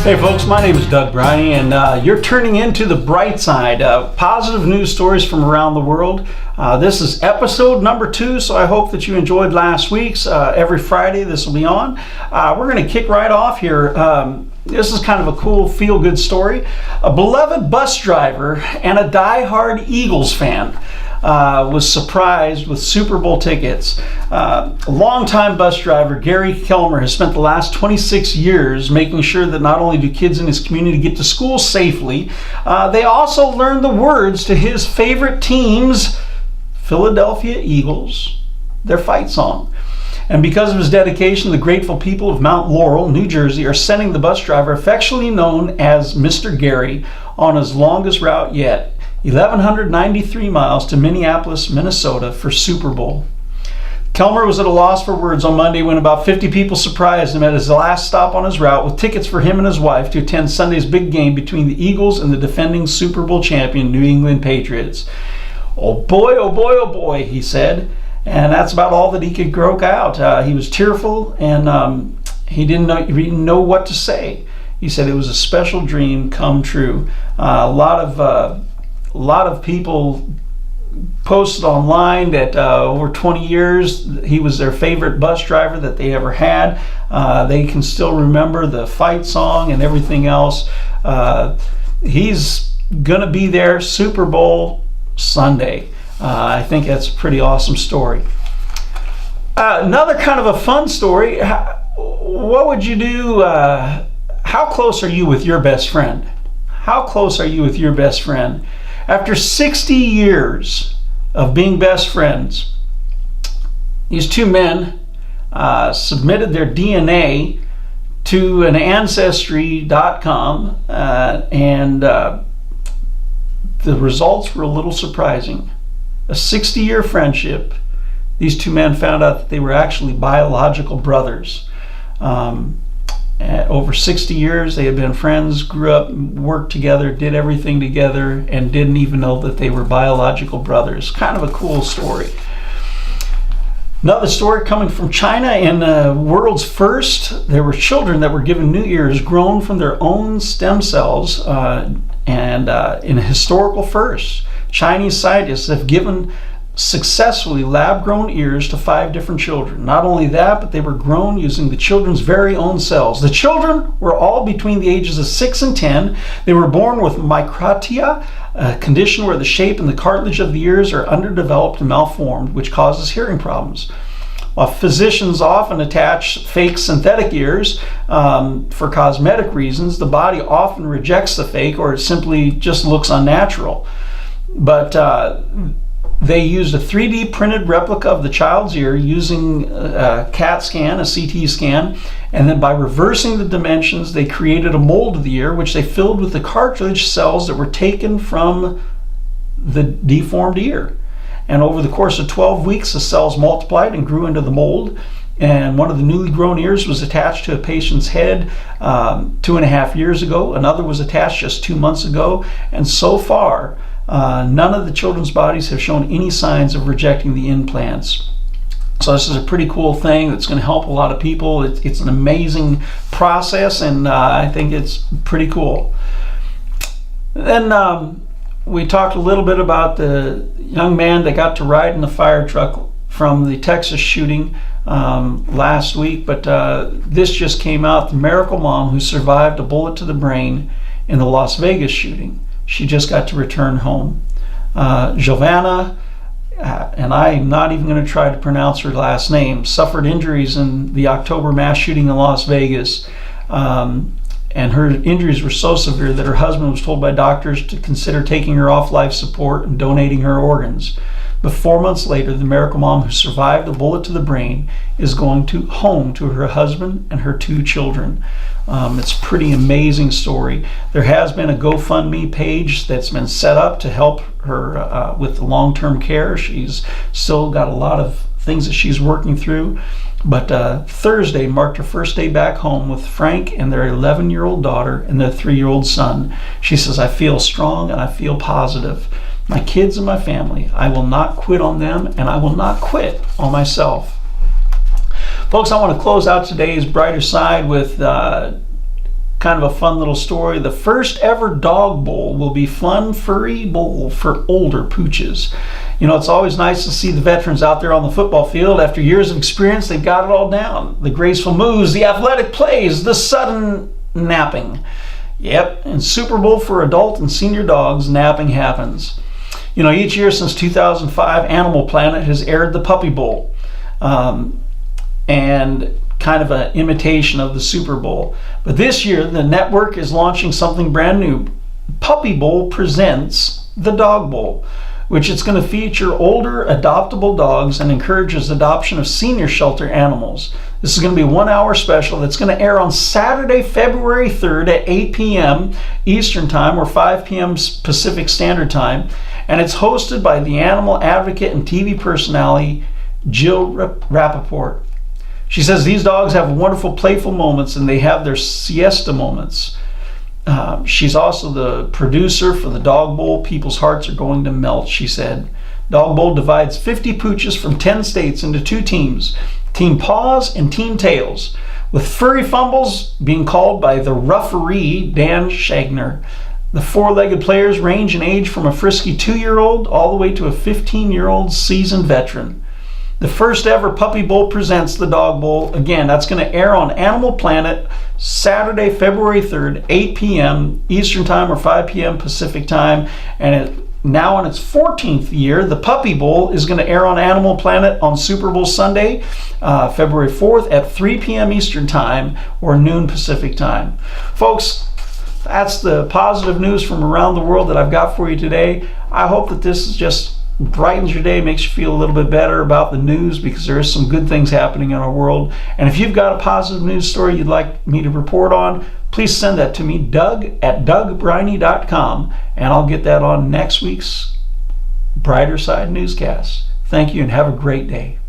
Hey folks, my name is Doug Briney, and you're turning into the bright side, positive news stories from around the world. This is episode number 2, so I hope that you enjoyed last week's. Every Friday this will be on. We're going to kick right off here. This is kind of a cool feel-good story. A beloved bus driver and a die-hard Eagles fan was surprised with Super Bowl tickets. A longtime bus driver, Gary Kelmer, has spent the last 26 years making sure that not only do kids in his community get to school safely, they also learn the words to his favorite team's Philadelphia Eagles, their fight song. And because of his dedication, the grateful people of Mount Laurel, New Jersey, are sending the bus driver, affectionately known as Mr. Gary, on his longest route yet, 1,193 miles to Minneapolis, Minnesota for Super Bowl. Kelmer was at a loss for words on Monday when about 50 people surprised him at his last stop on his route with tickets for him and his wife to attend Sunday's big game between the Eagles and the defending Super Bowl champion New England Patriots. Oh boy, he said. And that's about all that he could croak out. He was tearful, and he didn't know what to say. He said it was a special dream come true. A lot of people posted online that over 20 years he was their favorite bus driver that they ever had. They can still remember the fight song and everything else. He's gonna be there Super Bowl Sunday. I think that's a pretty awesome story. Another kind of a fun story. What would you do? How close are you with your best friend? How close are you with your best friend? After 60 years of being best friends, these two men submitted their DNA to an Ancestry.com, and the results were a little surprising. A 60-year friendship, these two men found out that they were actually biological brothers. Over 60 years, they had been friends, grew up, worked together, did everything together, and didn't even know that they were biological brothers. Kind of a cool story. Another story coming from China. In the world's first, there were children that were given new ears grown from their own stem cells, and in a historical first. Chinese scientists have given successfully lab-grown ears to 5 different children. Not only that, but they were grown using the children's very own cells. The children were all between the ages of 6 and 10. They were born with microtia, a condition where the shape and the cartilage of the ears are underdeveloped and malformed, which causes hearing problems. While physicians often attach fake synthetic ears for cosmetic reasons, the body often rejects the fake, or it simply just looks unnatural. But they used a 3D printed replica of the child's ear using a CAT scan, a CT scan, and then by reversing the dimensions, they created a mold of the ear, which they filled with the cartilage cells that were taken from the deformed ear. And over the course of 12 weeks, the cells multiplied and grew into the mold. And one of the newly grown ears was attached to a patient's head 2.5 years ago. Another was attached just 2 months ago. And so far, none of the children's bodies have shown any signs of rejecting the implants. So this is a pretty cool thing that's going to help a lot of people. It's an amazing process, and I think it's pretty cool. Then we talked a little bit about the young man that got to ride in the fire truck from the Texas shooting last week, but this just came out. The miracle mom who survived a bullet to the brain in the Las Vegas shooting. She just got to return home. Giovanna, and I'm not even going to try to pronounce her last name, suffered injuries in the October mass shooting in Las Vegas. And her injuries were so severe that her husband was told by doctors to consider taking her off life support and donating her organs. But 4 months later, the miracle mom who survived a bullet to the brain is going home to her husband and her 2 children. It's a pretty amazing story. There has been a GoFundMe page that's been set up to help her with the long-term care. She's still got a lot of things that she's working through. But Thursday marked her first day back home with Frank and their 11-year-old daughter and their 3-year-old son. She says, "I feel strong and I feel positive. My kids and my family, I will not quit on them, and I will not quit on myself." Folks, I want to close out today's Brighter Side with kind of a fun little story. The first ever dog bowl will be Fun Furry Bowl for older pooches. You know, it's always nice to see the veterans out there on the football field. After years of experience, they've got it all down. The graceful moves, the athletic plays, the sudden napping. Yep, in Super Bowl for adult and senior dogs, napping happens. You know, each year since 2005, Animal Planet has aired the Puppy Bowl. And kind of an imitation of the Super Bowl. But this year, the network is launching something brand new. Puppy Bowl presents the Dog Bowl, which it's going to feature older adoptable dogs and encourages adoption of senior shelter animals. This is going to be a 1 hour special that's going to air on Saturday, February 3rd at 8 p.m. Eastern Time or 5 p.m. Pacific Standard Time. And it's hosted by the animal advocate and TV personality Jill Rappaport. She says these dogs have wonderful playful moments and they have their siesta moments. She's also the producer for the Dog Bowl. People's hearts are going to melt, she said. Dog Bowl divides 50 pooches from 10 states into 2 teams, Team Paws and Team Tails, with furry fumbles being called by the referee, Dan Shagner. The 4-legged players range in age from a frisky 2-year-old all the way to a 15-year-old seasoned veteran. The first ever Puppy Bowl presents the Dog Bowl. Again, that's going to air on Animal Planet Saturday, February 3rd, 8 p.m. Eastern Time or 5 p.m. Pacific Time. And now in its 14th year, the Puppy Bowl is going to air on Animal Planet on Super Bowl Sunday, February 4th at 3 p.m. Eastern Time or noon Pacific Time. Folks, that's the positive news from around the world that I've got for you today. I hope that this is just brightens your day, makes you feel a little bit better about the news, because there is some good things happening in our world. And if you've got a positive news story you'd like me to report on, please send that to me, Doug@DougBriney.com, and I'll get that on next week's Brighter Side Newscast. Thank you and have a great day.